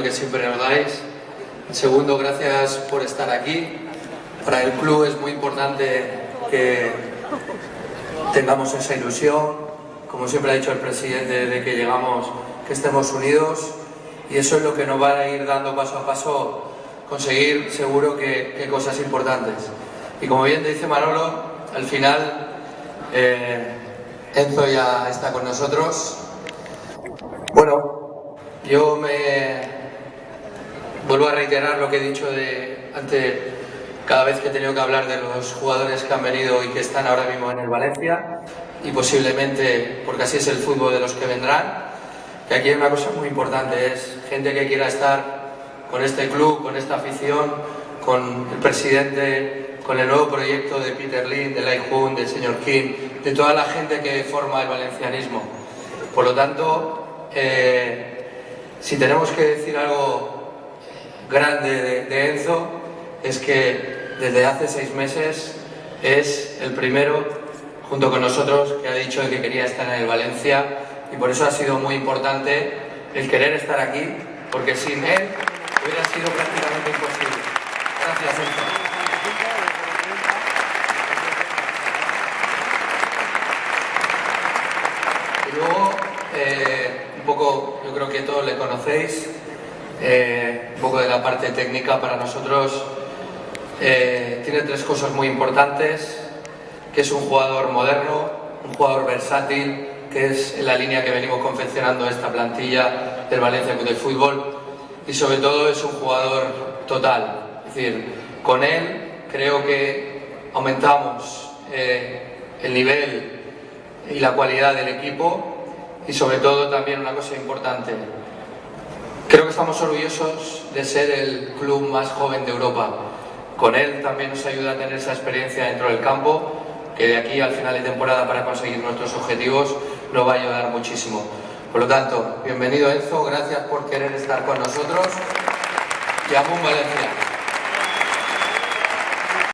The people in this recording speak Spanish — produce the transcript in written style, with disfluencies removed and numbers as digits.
que siempre nos dais. Segundo, gracias por estar aquí. Para el club es muy importante que tengamos esa ilusión, como siempre ha dicho el presidente, de que llegamos, que estemos unidos, y eso es lo que nos va a ir dando paso a paso conseguir seguro que cosas importantes. Y como bien dice Manolo, al final Enzo ya está con nosotros. Bueno, yo me vuelvo a reiterar lo que he dicho ante cada vez que he tenido que hablar de los jugadores que han venido y que están ahora mismo en el Valencia, y posiblemente, porque así es el fútbol, de los que vendrán, que aquí hay una cosa muy importante, es gente que quiera estar con este club, con esta afición, con el presidente, con el nuevo proyecto de Peter Lim, de Lai Jun, del señor King, de toda la gente que forma el valencianismo. Por lo tanto, si tenemos que decir algo grande de Enzo, es que desde hace 6 meses es el primero, junto con nosotros, que ha dicho que quería estar en el Valencia, y por eso ha sido muy importante el querer estar aquí, porque sin él hubiera sido prácticamente imposible. Gracias, Enzo. Y luego, un poco, yo creo que todos le conocéis, un poco de la parte técnica para nosotros. Tiene 3 cosas muy importantes: que es un jugador moderno, un jugador versátil, que es en la línea que venimos confeccionando esta plantilla del Valencia Club de Fútbol, y sobre todo es un jugador total. Es decir, con él creo que aumentamos el nivel y la cualidad del equipo, y sobre todo también una cosa importante: creo que estamos orgullosos de ser el club más joven de Europa. Con él también nos ayuda a tener esa experiencia dentro del campo, que de aquí al final de temporada, para conseguir nuestros objetivos, nos va a ayudar muchísimo. Por lo tanto, bienvenido Enzo, gracias por querer estar con nosotros, y Amun Valencia.